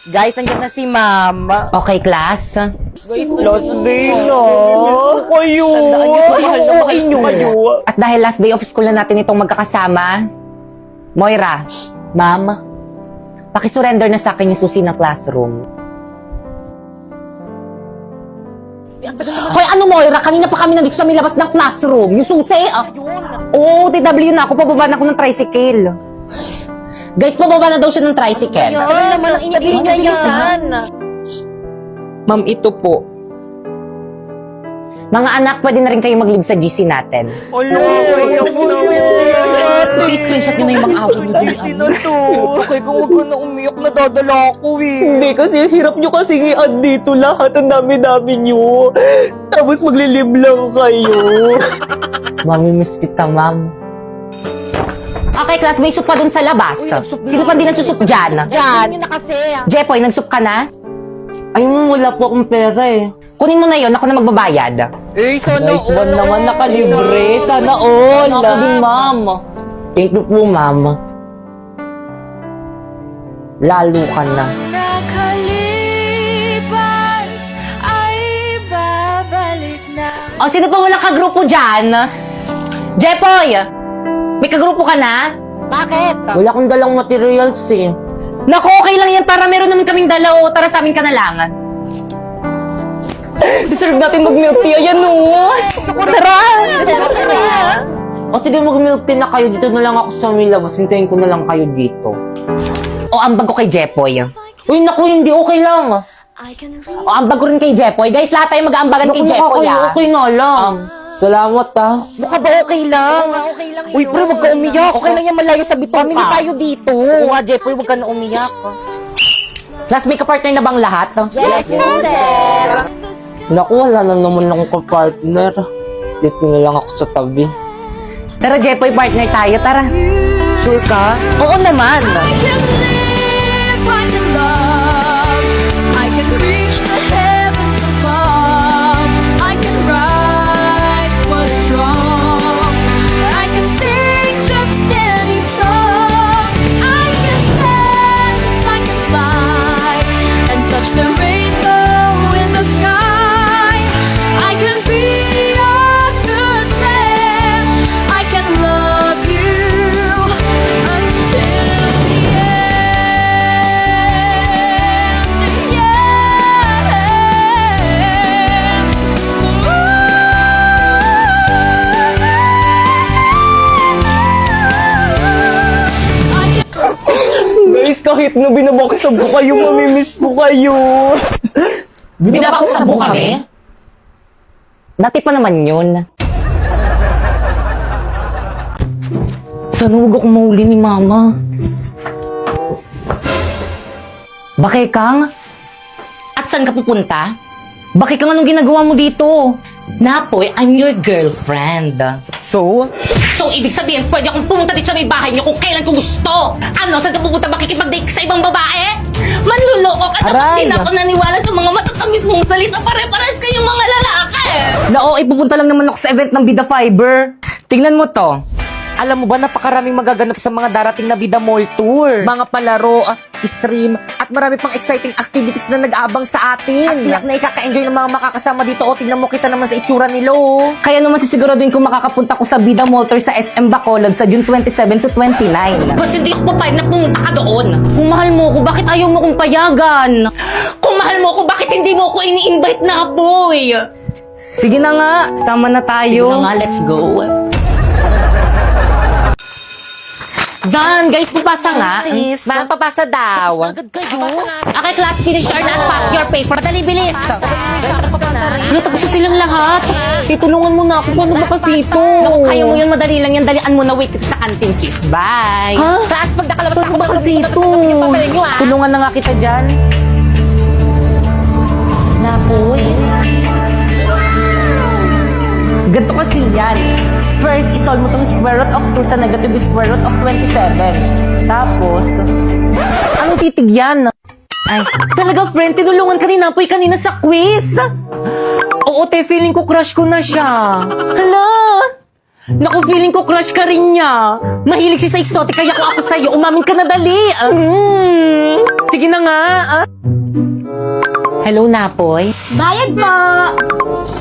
Guys, nandiyan na si Ma'am. Okay, class. Guys, last day na. Kayo. Tandaan niyo, mahal na mahal niyo kayo. At dahil last day of school na natin itong magkakasama, Moira, ma'am, pakisurrender na sa akin yung susi ng classroom. Hoy, ano Moira? Kanina pa kami nandito sa may labas ng classroom. Yung susi, Oo, TW na ako. Pababa na ako ng tricycle. Guys, pababa na daw siya ng tricycle. Ano naman ang inigihan niya yan? Ma'am, ito po. Mga anak, pwede na rin kayo mag-leave sa GC natin. Please, screenshot nyo na yung mga away nyo din. Okay, kung huwag ka na umiyak, nadadala ako eh. Hindi, kasi hirap nyo kasi i-add dito lahat. Ang dami-dami nyo. Tapos maglilib lang kayo. Mamimiss kita, ma'am. Okay, class, may soup pa dun sa labas. Sino pa din nagsusup dyan? Yan. na kasi. Jepoy, nagsup ka na? Ay, wala po akong pera eh. Kunin mo na yon, ako na magbabayad. Eh, sana Nice one naman, nakalibre. Sana all. Ako din, ma'am. Thank you po, ma'am. Lalo ka na. Nakalipas ay babalik na. O, sino pa walang kagrupo dyan? Jepoy! May kagrupo ka na? Bakit? Wala akong dalang materials eh. Naku, okay lang yan. Tara, meron naman kaming dala o. Tara sa amin ka na lang. Deserve natin mag-milk tea. Ayan o. Tara! O sige, mag-milk tea na kayo. Dito na lang ako sa may labas. Hintayin ko na lang kayo dito. O, ambag ko kay Jepoy. Uy, naku, hindi. Okay lang. I can O, ambag ko rin kay Jepoy. Guys, lahat tayo mag-aambagan kay Jepoy, Okay na lang. Salamat Mukha ba okay lang? Okay lang Uy, pre, wag ka umiyak. Okay lang yan, malayo sa bitong Family pa. tayo dito. Oo nga, Jepoy, wag ka na umiyak. Class, may kapartner na bang lahat? Yes, sir. Naku, wala na naman akong kapartner. Dito na lang ako sa tabi. Tara, Jepoy, partner tayo. Tara. Sure ka? Oo naman. I can live, I can love, I can reach the heavens above, I can right what is wrong, I can sing just any song, I can dance, I can fly, and touch the rainbow in the sky, I can be your good friend, I can love you until the end. Guys, kahit na binabakstab ko kayo, mamimiss ko kayo. Binabaksab mo kami? Dati pa naman yun. Sana huwag akong mahuli ni Mama. Bakit, Kang? At saan ka pupunta? Bakit, Kang, anong ginagawa mo dito? Napoy, I'm your girlfriend. So? So, ibig sabihin, pwede akong pumunta dito sa may bahay niyo kung kailan ko gusto. Ano, saan ka pupunta? Makikipag-date ka sa ibang babae? Manluloko ka. Dapat Aray! din ako naniwala sa mga matatamis mong salita. Pare-pares kayong mga lalaki. Oo, ipupunta lang naman ako sa event ng Bida Fiber. Tingnan mo to. Alam mo ba, napakaraming magaganap sa mga darating na Bida Mall Tour. Mga palaro, stream, at marami pang exciting activities na nag-aabang sa atin. At tiyak na ikaka-enjoy ng mga makakasama dito. O, tingnan mo, kita naman sa itsura nila, oh. Kaya naman sisiguraduhin kung makakapunta ko sa Bida Mall Tour sa SM Bacolod sa June 27 to 29. Basta hindi ako papayag na pumunta ka doon. Kung mahal mo ko, bakit ayaw mo kong payagan? Kung mahal mo ko, bakit hindi mo ako ini-invite na, boy? Sige na nga, sama na tayo. Sige na nga, let's go. Dan, guys, papasa nga. Sis. Ma'am, papasa daw. Agad kayo. Okay, class, finish your and pass your paper. Madali, bilis. Ano, tapos na silang lahat. Itulungan mo na ako. Paano ba kasi ito? Naku, kaya mo yun, madali lang yan. Dalian mo na, wait kita sa canteen, sis. Bye. Ha? Class, pag nakalabas Paano ba kasi ito? yung papel nyo, ah. Tulungan na nga kita dyan. Napoy. Ganito kasi yan. First, isolve mo itong square root of 2 sa negative square root of 27. Tapos, anong titig yan? Ay, talaga friend, tinulungan ka ni Napoy kanina sa quiz. Oo, te, feeling ko crush ko na siya. Hala! Naku, feeling ko crush ka rin niya. Mahilig siya sa exotic, kaya kung ako sa'yo, umamin ka na dali. Sige na nga. Hello, Napoy. Bayad po!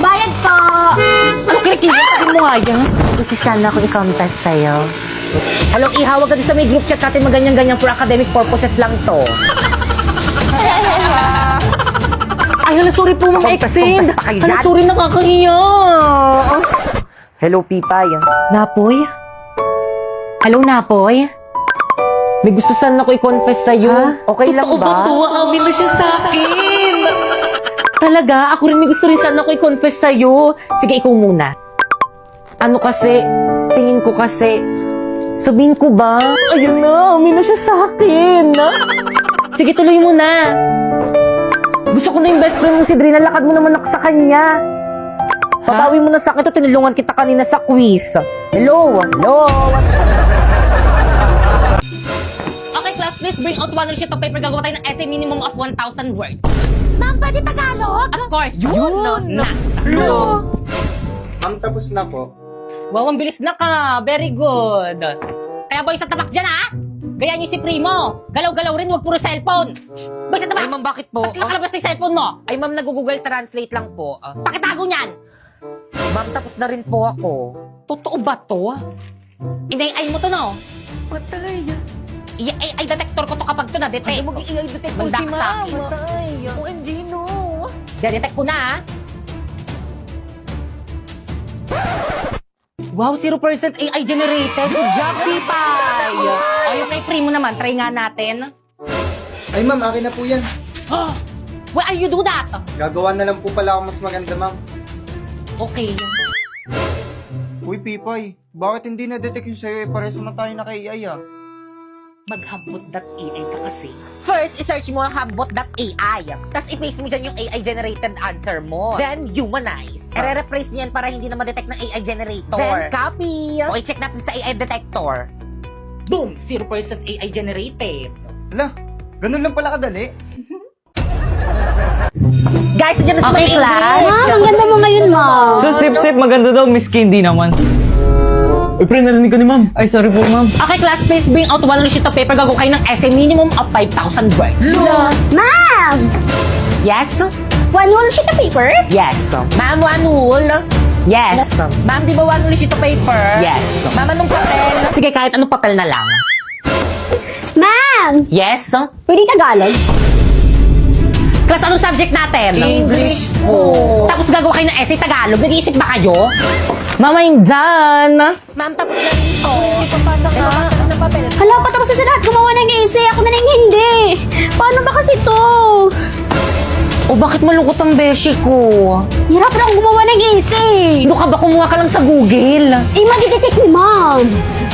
Bayad po! Ano kinikilig? Sabi mo nga yan. Sana ako i-contact sa'yo. Hello, ihawag ka din sa may group chat natin maganyan-ganyan for academic purposes lang to. Ay, hala, sorry po mga exend. Hala, sorry, nakakahiya. Hello, Pipay. Napoy? Hello, Napoy? May gusto sana ako i-confess sa'yo. Okay lang ba? Totoo ba to? Amin na siya sa akin. Talaga? Ako rin may gusto rin sana ako i-confess sa'yo. Sige, ikaw muna. Ano kasi, tingin ko kasi, sabihin ko ba? Ayun na, amin na siya sa akin. Sige, tuloy mo na. Gusto ko na yung best friend mo si Drina, lakad mo naman ako sa kanya. Pabawi mo na sa akin to, tinulungan kita kanina sa quiz. Hello? Hello? Okay, class, please bring out one sheet of paper. Gagawa tayo ng essay minimum of 1,000 words. Ma'am, pwede Tagalog? Of course. Yun na. Ma'am, tapos na po. Wow, ang bilis na ka. Very good. Kaya boy, sa tabak dyan, ha? Gaya niyo si Primo. Galaw-galaw rin, wag puro cellphone. Boy, sa tabak. Ay, ma'am, bakit po? Ba't nakalabas na yung cellphone mo? Ay, ma'am, nag-google translate lang po. Pakitago niyan. Ma'am, tapos na rin po ako. Totoo ba to? Inay-ay mo to, no? Patay. I-AI detector ko to kapag to na-detect. Ano mag-i-AI detector si ma'am? Patay. OMG, no. De-detect ko na, ha? Wow, 0% AI generated. Good job, Pipay! O, yung kay Primo naman, try nga natin. Ay ma'am, akin na po yan. Why are you do that? Gagawa na lang po pala ako mas maganda ma'am. Okay. Uy, Pipay, bakit hindi na-detect yung sa'yo? Pares naman tayo naka-AI ah. Maghambot.ai ka kasi. First, i-search mo ang hambot.ai. Tapos i-paste mo dyan yung AI-generated answer mo. Then, humanize. I-replace niyan para hindi na ma-detect ng AI generator. Then, copy. O, i-check natin sa AI detector. Boom! 0% AI generated. Hala, ganun lang pala kadali. Guys, nandiyan na sa Okay, mga class. English. Ma'am, ang ganda mo ngayon, ma'am. So, sip, maganda daw, Miss Candy naman. Uy, pre, narinig ko ni ma'am. Ay, sorry po, ma'am. Okay, class, please bring out one sheet of paper. Gagawa kayo ng essay minimum of 5,000 words. Ma'am! Yes? One whole sheet of paper? Yes. Ma'am, one wool? Yes. Ma'am, di ba one wool sheet of paper? Yes. Ma'am, anong papel? Sige, kahit anong papel na lang. Ma'am! Yes? Pwede Tagalog? Class, anong subject natin? English po. Tapos gagawa kayo ng essay Tagalog. Nag-iisip ba kayo? Mama, yung dyan. Ma'am, tapos na rin po. Ipapasa ka. Ipapasa rin ng papel. Hala, patapos na sa lahat gumawa ng essay. Ako na lang hindi. Paano ba kasi to? O bakit malungkot ang beshi ko? Hirap na akong gumawa ng essay. Ano ka ba? Kumuha ka lang sa Google. Eh, madidetect ni ma'am.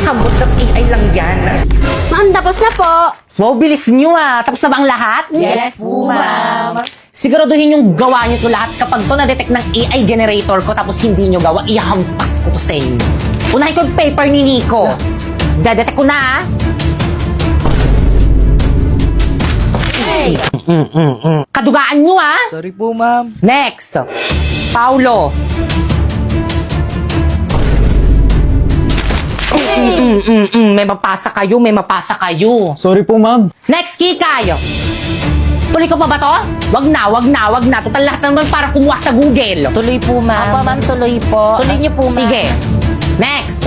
Hambot.ai lang yan. Ma'am, tapos na po. Wow, bilis nyo ah. Tapos na ba ang lahat? Yes po, ma'am. Siguraduhin yung gawa nyo to lahat. Kapag to na-detect ng AI generator ko tapos hindi nyo gawa, ihampas ko to sa inyo. Unahin ko yung paper ni Nico. Dadetect ko na ah. Hey! Kadugaan nyo ah. Sorry po, ma'am. Next. Paulo. May mapasa kayo, may mapasa kayo. Sorry po, ma'am. Next, Kikay. Tuloy ko pa ba to? Wag na. Total lahat naman para kumuha sa Google. Tuloy po, ma'am. Apa, ma'am, tuloy po. Tuloy niyo po, ma'am. Sige. Next.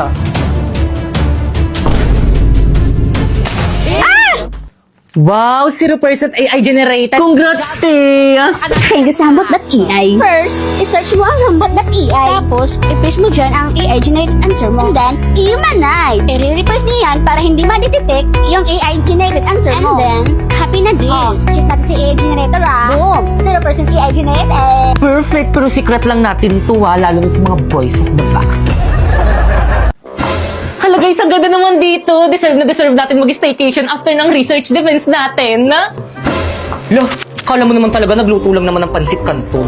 Wow, 0% AI generated. Congrats, te! Thank you sa hambot.ai. First, i-search mo ang hambot.ai. Tapos, i-paste mo dyan ang AI-generated answer mo. And then, i-humanize. I-replace niya yan para hindi ma-detect yung AI-generated answer mo. And then, copy na din. Check natin si AI generator Boom! 0% AI generated. Perfect, pero secret lang natin to ha, lalo na sa mga boys at babae. Hala guys, ang ganda naman dito. Deserve na deserve natin mag-staycation after ng research defense natin. Lo, kala mo naman talaga nagluto lang naman ng pansit kanto.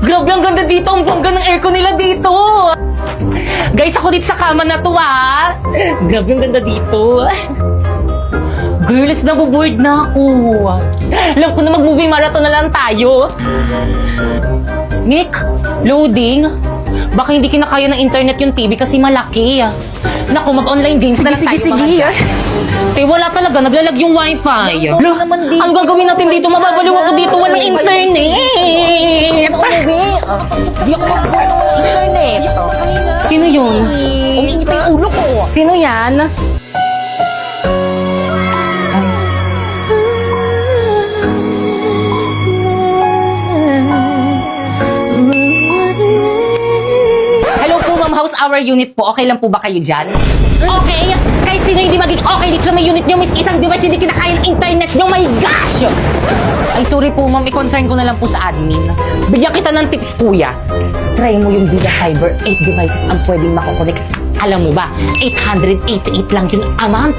Grabe, ang ganda dito. Ang bongga ng aircon nila dito. Guys, ako dito sa kama na to ha. Grabe, ang ganda dito. Girls, nabuboard na ako. Alam ko na mag-movie marathon na lang tayo. Nick, loading. Baka hindi kinakaya ng internet yung TV kasi malaki. Naku, mag-online games na lang tayo. sige. Eh, wala talaga. Naglalag yung wifi. Oo naman, di. Ang gagawin natin dito, mababaliw ako dito. Walang internet. Di ako mag-boy ng walang internet. Sino yun? Umiingit na yung ulo ko. Sino yan? Hello po, ma'am. House hour unit po. Okay lang po ba kayo dyan? Okay. Kahit sino hindi maging okay dito sa may unit nyo, may isang device hindi kinakaya ng internet nyo. My gosh! Ay, sorry po, ma'am. I-concern ko na lang po sa admin. Bigyan kita ng tips, kuya. Try mo yung Vida Fiber. 8 devices ang pwedeng makokonek. Alam mo ba, 888 lang yung amount.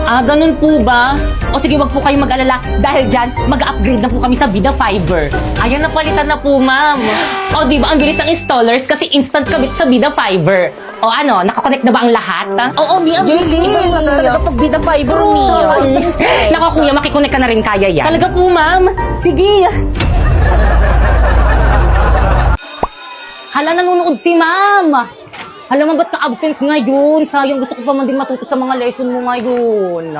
Ah, ganun po ba? O sige, wag po kayo mag-alala. Dahil dyan, mag-upgrade na po kami sa Vida Fiber. Ayan, napalitan na po, ma'am. O, di ba, ang bilis ng installers kasi instant kabit sa Vida Fiber. O ano, nakakonect na ba ang lahat? Oo, Mi, ang bilis. Talaga pag Vida Fiber, Mi. Nako, kuya, makikonek ka na rin kaya yan. Talaga po, ma'am. Sige. Hala, nanonood si ma'am. Hala, ma'am, ba't ka-absent ngayon? Sayang, gusto ko pa man din matuto sa mga lesson mo ngayon.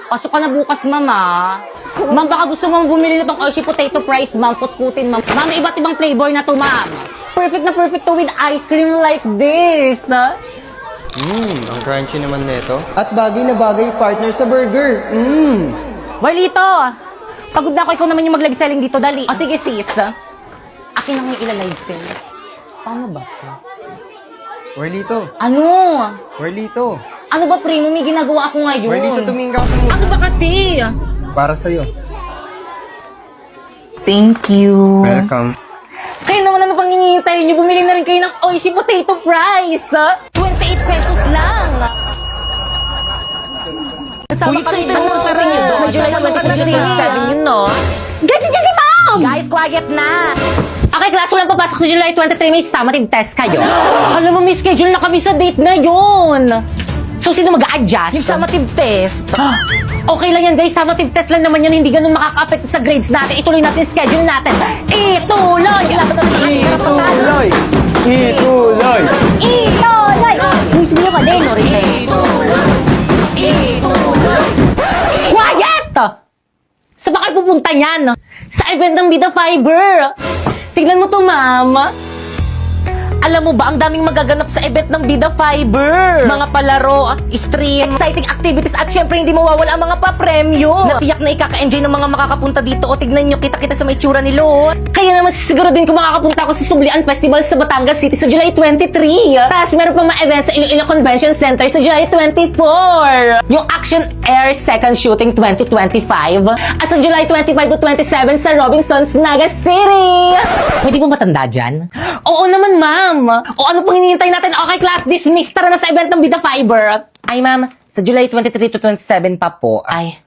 Pasok ka na bukas, ma'am, ah. Ma'am, baka gusto mo bumili na tong Hershey Potato Fries, ma'am. Putputin, ma'am. Ma'am, iba't ibang flavor na to, ma'am. Perfect na perfect to with ice cream like this. Ang crunchy naman nito. At bagay na bagay partner sa burger. Barlito, pagod na ako. Ikaw naman yung mag-live selling dito. Dali. O, sige, sis. Akin ang may ila-live sell. Paano ba? Warlito. Ano? Warlito. Ano ba, primo? May ginagawa ako ngayon. Warlito, tumingin ka sa muna. Ano ba kasi? Para sa'yo. Thank you. Welcome. Kayo naman ano pang hinihintay nyo? Bumili na rin kayo ng Oishi Potato Fries. 28 pesos lang. Kasama ka rin doon sa rin yun. Sa July 23, 7 yun, no? Guys, nandiyan si Mom! Guys, quiet na. Okay, class, walang papasok sa July 23. May summative test kayo. Alam mo, may schedule na kami sa date na yun. So, sino mag-a-adjust? Yung summative test. Okay lang yan, guys. Summative test lang naman yan. Hindi ganun makaka-affect sa grades natin. Ituloy natin yung schedule natin. Ituloy! Ituloy! Ituloy! Itoy! Miss niyo ka din. Quiet! Saan ba kayo pupunta niyan? Sa event ng Vida Fiber. Tignan mo to, ma'am. Alam mo ba, ang daming magaganap sa event ng Vida Fiber. Mga palaro, stream, exciting activities, at syempre hindi mawawala ang mga pa-premyo. Natiyak na ikaka-enjoy ng mga makakapunta dito. O tignan nyo, kita-kita sa may tsura ni Lord. Kaya naman siguro din kung makakapunta ako sa Sublian Festival sa Batangas City sa July 23. Tapos meron pa mga events sa Iloilo Convention Center sa July 24. Yung Action Air Second Shooting 2025. At sa July 25 to 27 sa Robinsons, Naga City. Pwede mo matanda dyan? Oo naman, ma'am. O ano pang hinihintay natin? Okay, class, dismissed. Tara na sa event ng Vida Fiber. Ay, ma'am, sa July 23 to 27 pa po. Ay,